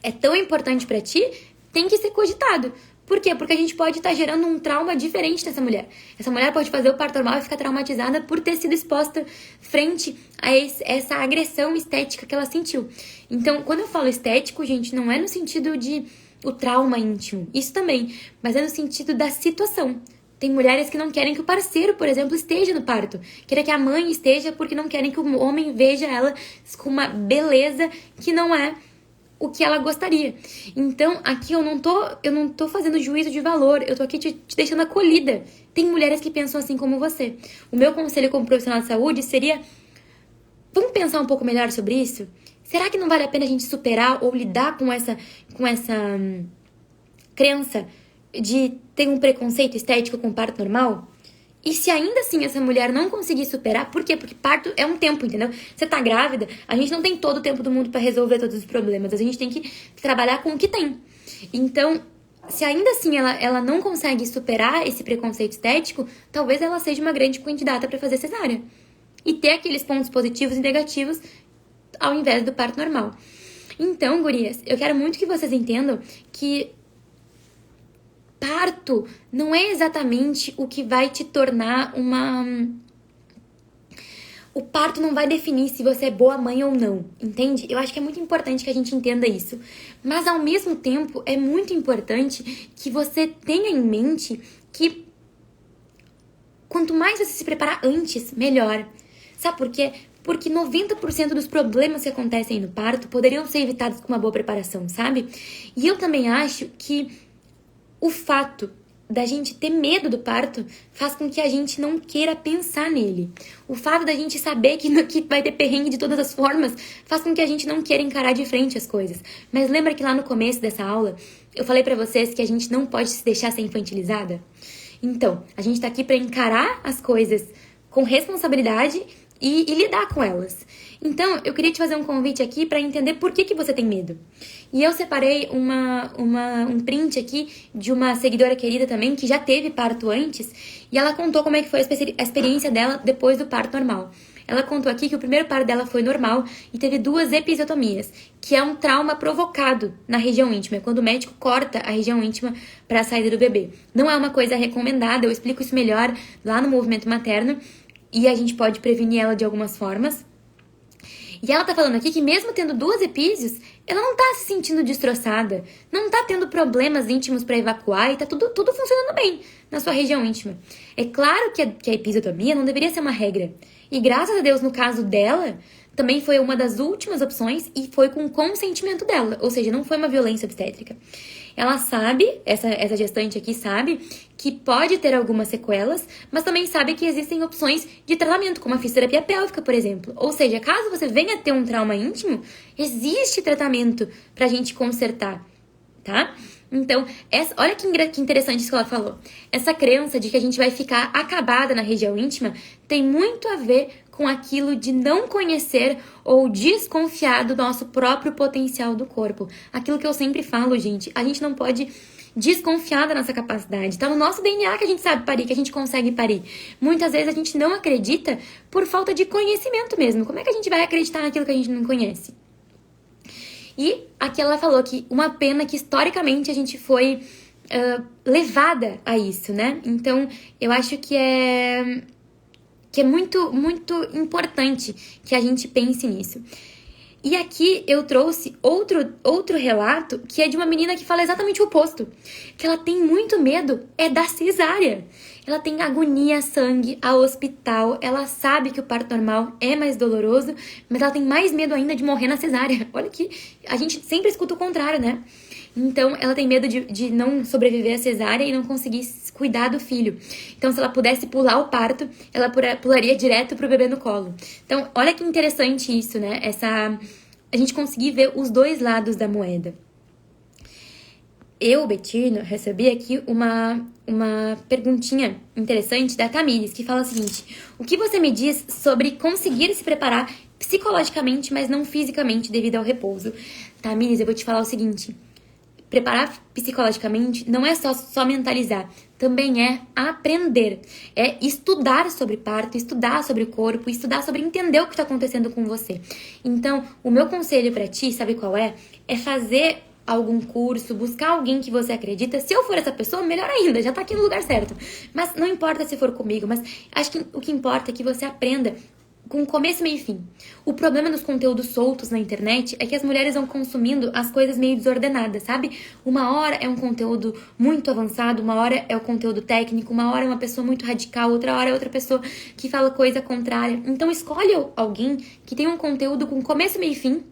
é tão importante pra ti, tem que ser cogitado. Por quê? Porque a gente pode estar gerando um trauma diferente dessa mulher. Essa mulher pode fazer o parto normal e ficar traumatizada por ter sido exposta frente a essa agressão estética que ela sentiu. Então, quando eu falo estético, gente, não é no sentido de o trauma íntimo, isso também, mas é no sentido da situação. Tem mulheres que não querem que o parceiro, por exemplo, esteja no parto. Querem que a mãe esteja porque não querem que o homem veja ela com uma beleza que não é o que ela gostaria. Então, aqui eu não tô fazendo juízo de valor, eu tô aqui te deixando acolhida. Tem mulheres que pensam assim como você. O meu conselho como profissional de saúde seria: vamos pensar um pouco melhor sobre isso? Será que não vale a pena a gente superar ou lidar com essa crença de ter um preconceito estético com parto normal? E se ainda assim essa mulher não conseguir superar, por quê? Porque parto é um tempo, entendeu? Você tá grávida, a gente não tem todo o tempo do mundo pra resolver todos os problemas, a gente tem que trabalhar com o que tem. Então, se ainda assim ela não consegue superar esse preconceito estético, talvez ela seja uma grande candidata pra fazer cesárea. E ter aqueles pontos positivos e negativos ao invés do parto normal. Então, gurias, eu quero muito que vocês entendam que parto não é exatamente o que vai te tornar uma... O parto não vai definir se você é boa mãe ou não, entende? Eu acho que é muito importante que a gente entenda isso. Mas, ao mesmo tempo, é muito importante que você tenha em mente que quanto mais você se preparar antes, melhor. Sabe por quê? Porque 90% dos problemas que acontecem no parto poderiam ser evitados com uma boa preparação, sabe? E eu também acho que o fato da gente ter medo do parto faz com que a gente não queira pensar nele. O fato da gente saber que vai ter perrengue de todas as formas faz com que a gente não queira encarar de frente as coisas. Mas lembra que lá no começo dessa aula eu falei pra vocês que a gente não pode se deixar ser infantilizada? Então, a gente tá aqui pra encarar as coisas com responsabilidade e lidar com elas. Então, eu queria te fazer um convite aqui para entender por que você tem medo. E eu separei um print aqui de uma seguidora querida também, que já teve parto antes, e ela contou como é que foi a experiência dela depois do parto normal. Ela contou aqui que o primeiro parto dela foi normal e teve 2 episiotomias, que é um trauma provocado na região íntima, quando o médico corta a região íntima para a saída do bebê. Não é uma coisa recomendada, eu explico isso melhor lá no Movimento Materno, e a gente pode prevenir ela de algumas formas. E ela tá falando aqui que mesmo tendo 2 epísios, ela não tá se sentindo destroçada, não tá tendo problemas íntimos para evacuar e tá tudo funcionando bem na sua região íntima. É claro que a episiotomia não deveria ser uma regra. E graças a Deus, no caso dela, também foi uma das últimas opções e foi com consentimento dela, ou seja, não foi uma violência obstétrica. Ela sabe, essa gestante aqui sabe, que pode ter algumas sequelas, mas também sabe que existem opções de tratamento, como a fisioterapia pélvica, por exemplo. Ou seja, caso você venha ter um trauma íntimo, existe tratamento pra gente consertar, tá? Então, olha que interessante isso que ela falou. Essa crença de que a gente vai ficar acabada na região íntima tem muito a ver com aquilo de não conhecer ou desconfiar do nosso próprio potencial do corpo. Aquilo que eu sempre falo, gente, a gente não pode desconfiar da nossa capacidade. Tá no nosso DNA que a gente sabe parir, que a gente consegue parir. Muitas vezes a gente não acredita por falta de conhecimento mesmo. Como é que a gente vai acreditar naquilo que a gente não conhece? E aqui ela falou que uma pena que historicamente a gente foi levada a isso, né? Então, eu acho que é muito, muito importante que a gente pense nisso. E aqui eu trouxe outro relato, que é de uma menina que fala exatamente o oposto. Que ela tem muito medo da cesárea. Ela tem agonia, sangue, ao hospital. Ela sabe que o parto normal é mais doloroso, mas ela tem mais medo ainda de morrer na cesárea. Olha que a gente sempre escuta o contrário, né? Então, ela tem medo de não sobreviver à cesárea e não conseguir cuidar do filho. Então, se ela pudesse pular o parto, ela pularia direto pro bebê no colo. Então, olha que interessante isso, né? A gente conseguir ver os dois lados da moeda. Eu, Betina, recebi aqui uma perguntinha interessante da Tamires, que fala o seguinte: o que você me diz sobre conseguir se preparar psicologicamente, mas não fisicamente, devido ao repouso? Tamires, eu vou te falar o seguinte: preparar psicologicamente não é só mentalizar, também é aprender, é estudar sobre parto, estudar sobre o corpo, estudar sobre entender o que está acontecendo com você. Então, o meu conselho para ti, sabe qual é? É fazer algum curso, buscar alguém que você acredita. Se eu for essa pessoa, melhor ainda, já tá aqui no lugar certo. Mas não importa se for comigo, mas acho que o que importa é que você aprenda com começo, meio e fim. O problema dos conteúdos soltos na internet é que as mulheres vão consumindo as coisas meio desordenadas, sabe? Uma hora é um conteúdo muito avançado, uma hora é o conteúdo técnico, uma hora é uma pessoa muito radical, outra hora é outra pessoa que fala coisa contrária. Então escolhe alguém que tem um conteúdo com começo, meio e fim,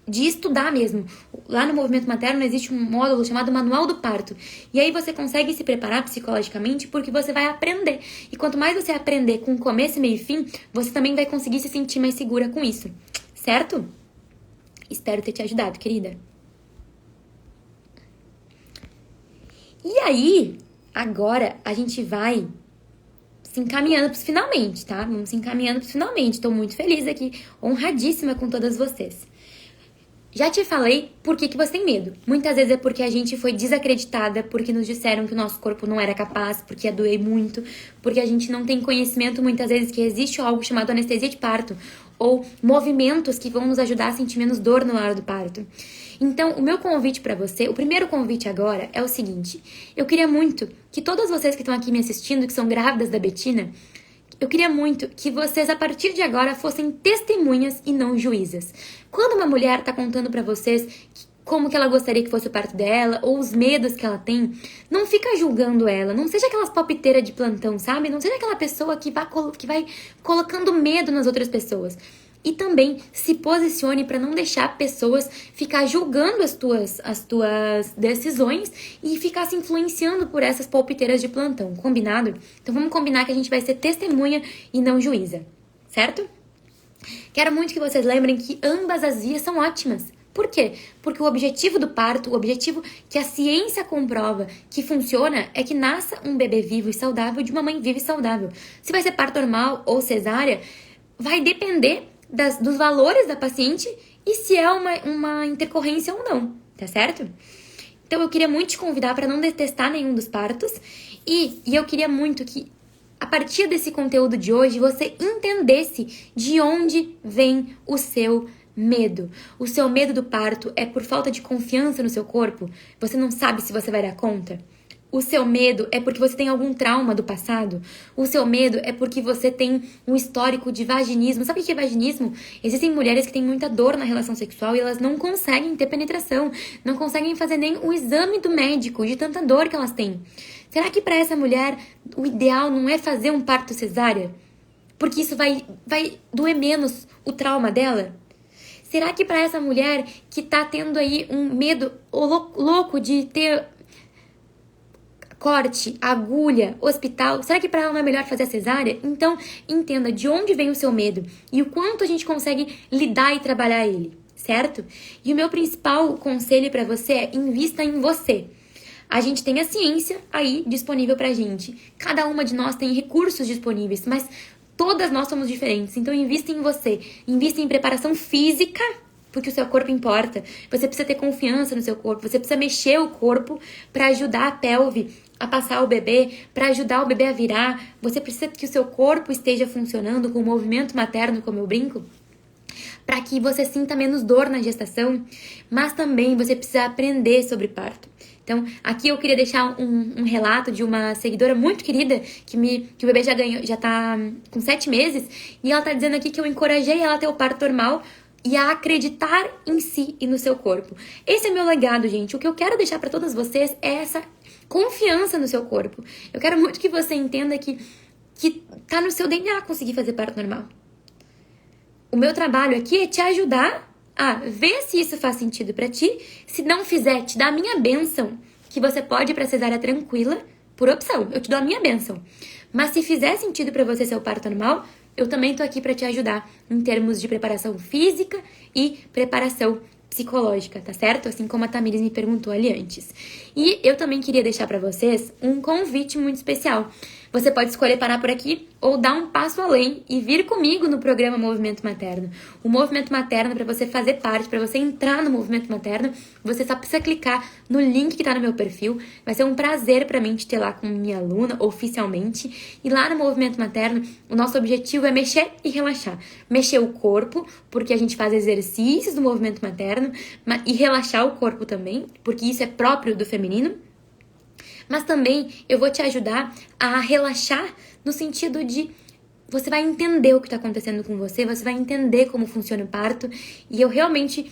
de estudar mesmo. Lá no Movimento Materno existe um módulo chamado Manual do Parto. E aí você consegue se preparar psicologicamente porque você vai aprender. E quanto mais você aprender com começo, meio e fim, você também vai conseguir se sentir mais segura com isso. Certo? Espero ter te ajudado, querida. E aí, agora a gente vai se encaminhando pros finalmente, tá? Vamos se encaminhando pros finalmente. Tô muito feliz aqui, honradíssima com todas vocês. Já te falei por que você tem medo. Muitas vezes é porque a gente foi desacreditada, porque nos disseram que o nosso corpo não era capaz, porque ia doer muito, porque a gente não tem conhecimento muitas vezes que existe algo chamado anestesia de parto, ou movimentos que vão nos ajudar a sentir menos dor na hora do parto. Então, o meu convite pra você, o primeiro convite agora é o seguinte: eu queria muito que todas vocês que estão aqui me assistindo, que são grávidas da Betina, eu queria muito que vocês, a partir de agora, fossem testemunhas e não juízas. Quando uma mulher tá contando pra vocês como que ela gostaria que fosse o parto dela, ou os medos que ela tem, não fica julgando ela. Não seja aquelas palpiteiras de plantão, sabe? Não seja aquela pessoa que vai colocando medo nas outras pessoas. E também se posicione para não deixar pessoas ficar julgando as tuas decisões e ficar se influenciando por essas palpiteiras de plantão, combinado? Então vamos combinar que a gente vai ser testemunha e não juíza, certo? Quero muito que vocês lembrem que ambas as vias são ótimas. Por quê? Porque o objetivo do parto, o objetivo que a ciência comprova que funciona é que nasça um bebê vivo e saudável de uma mãe viva e saudável. Se vai ser parto normal ou cesárea, vai depender dos valores da paciente e se é uma intercorrência ou não, tá certo? Então eu queria muito te convidar para não detestar nenhum dos partos e eu queria muito que a partir desse conteúdo de hoje você entendesse de onde vem o seu medo. O seu medo do parto é por falta de confiança no seu corpo? Você não sabe se você vai dar conta? O seu medo é porque você tem algum trauma do passado? O seu medo é porque você tem um histórico de vaginismo. Sabe o que é vaginismo? Existem mulheres que têm muita dor na relação sexual e elas não conseguem ter penetração, não conseguem fazer nem o exame do médico de tanta dor que elas têm. Será que para essa mulher o ideal não é fazer um parto cesárea? Porque isso vai doer menos o trauma dela? Será que para essa mulher que tá tendo aí um medo louco de ter corte, agulha, hospital, será que para ela não é melhor fazer a cesárea? Então, entenda de onde vem o seu medo e o quanto a gente consegue lidar e trabalhar ele, certo? E o meu principal conselho para você é: invista em você. A gente tem a ciência aí disponível pra gente. Cada uma de nós tem recursos disponíveis, mas todas nós somos diferentes. Então, invista em você. Invista em preparação física, porque o seu corpo importa. Você precisa ter confiança no seu corpo. Você precisa mexer o corpo para ajudar a pelve a passar o bebê, para ajudar o bebê a virar. Você precisa que o seu corpo esteja funcionando com o movimento materno, como eu brinco, para que você sinta menos dor na gestação. Mas também você precisa aprender sobre parto. Então, aqui eu queria deixar um relato de uma seguidora muito querida que o bebê já tá com 7 meses, e ela tá dizendo aqui que eu encorajei ela a ter o parto normal e a acreditar em si e no seu corpo. Esse é meu legado, gente. O que eu quero deixar para todas vocês é essa confiança no seu corpo. Eu quero muito que você entenda que tá no seu DNA conseguir fazer parto normal. O meu trabalho aqui é te ajudar a ver se isso faz sentido pra ti. Se não fizer, te dá a minha bênção, que você pode ir pra cesárea tranquila, por opção. Eu te dou a minha bênção. Mas se fizer sentido pra você ser o parto normal, eu também tô aqui pra te ajudar em termos de preparação física e preparação psicológica, tá certo? Assim como a Tamires me perguntou ali antes. E eu também queria deixar pra vocês um convite muito especial. Você pode escolher parar por aqui ou dar um passo além e vir comigo no programa Movimento Materno. O Movimento Materno, para você fazer parte, para você entrar no Movimento Materno, você só precisa clicar no link que tá no meu perfil. Vai ser um prazer para mim te ter lá como minha aluna, oficialmente. E lá no Movimento Materno, o nosso objetivo é mexer e relaxar. Mexer o corpo, porque a gente faz exercícios do Movimento Materno, e relaxar o corpo também, porque isso é próprio do feminino. Mas também eu vou te ajudar a relaxar no sentido de você vai entender o que está acontecendo com você, você vai entender como funciona o parto. E eu realmente,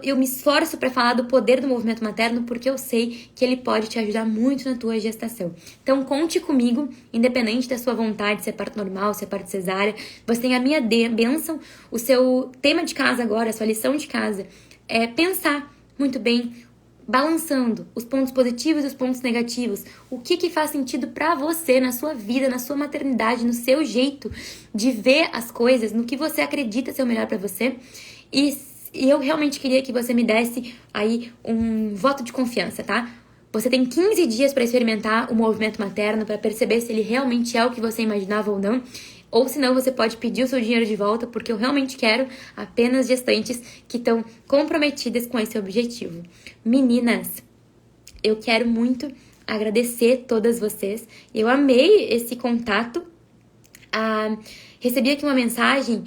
eu me esforço para falar do poder do movimento materno, porque eu sei que ele pode te ajudar muito na tua gestação. Então conte comigo, independente da sua vontade, se é parto normal, se é parto cesárea. Você tem a minha bênção, o seu tema de casa agora, a sua lição de casa é pensar muito bem, balançando os pontos positivos e os pontos negativos. O que faz sentido pra você, na sua vida, na sua maternidade, no seu jeito de ver as coisas, no que você acredita ser o melhor pra você. E eu realmente queria que você me desse aí um voto de confiança, tá? Você tem 15 dias pra experimentar o movimento materno, pra perceber se ele realmente é o que você imaginava ou não. ou senão você pode pedir o seu dinheiro de volta, porque eu realmente quero apenas gestantes que estão comprometidas com esse objetivo. Meninas, eu quero muito agradecer todas vocês. Eu amei esse contato. Recebi aqui uma mensagem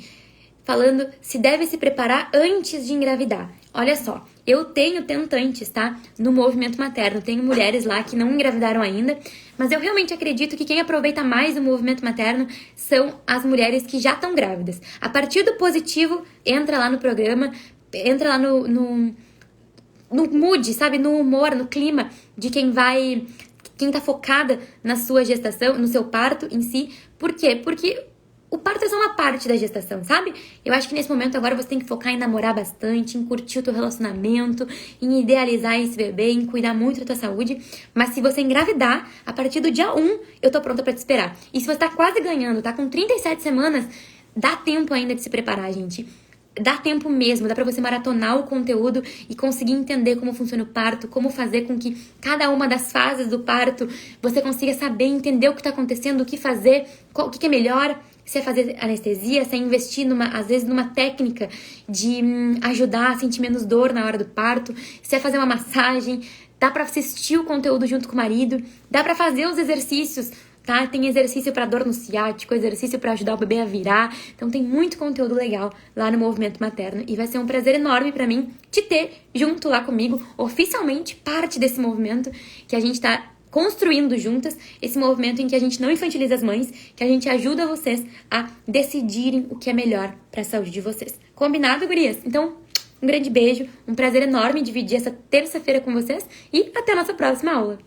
falando se deve se preparar antes de engravidar. Olha só, eu tenho tentantes, tá? No movimento materno. Tenho mulheres lá que não engravidaram ainda, mas eu realmente acredito que quem aproveita mais o movimento materno são as mulheres que já estão grávidas. A partir do positivo, entra lá no programa, entra lá no mood, sabe? No humor, no clima de quem tá focada na sua gestação, no seu parto em si. Por quê? Porque o parto é só uma parte da gestação, sabe? Eu acho que nesse momento agora você tem que focar em namorar bastante, em curtir o teu relacionamento, em idealizar esse bebê, em cuidar muito da tua saúde. Mas se você engravidar, a partir do dia 1, eu tô pronta pra te esperar. E se você tá quase ganhando, tá com 37 semanas, dá tempo ainda de se preparar, gente. Dá tempo mesmo, dá pra você maratonar o conteúdo e conseguir entender como funciona o parto, como fazer com que cada uma das fases do parto você consiga saber, entender o que tá acontecendo, o que fazer, o que é melhor, se é fazer anestesia, se é investir às vezes numa técnica de ajudar a sentir menos dor na hora do parto, se é fazer uma massagem, dá pra assistir o conteúdo junto com o marido, dá pra fazer os exercícios, tá? Tem exercício para dor no ciático, exercício para ajudar o bebê a virar. Então tem muito conteúdo legal lá no Movimento Materno e vai ser um prazer enorme para mim te ter junto lá comigo, oficialmente parte desse movimento que a gente tá construindo juntas, esse movimento em que a gente não infantiliza as mães, que a gente ajuda vocês a decidirem o que é melhor para a saúde de vocês. Combinado, gurias? Então, um grande beijo, um prazer enorme dividir essa terça-feira com vocês e até a nossa próxima aula.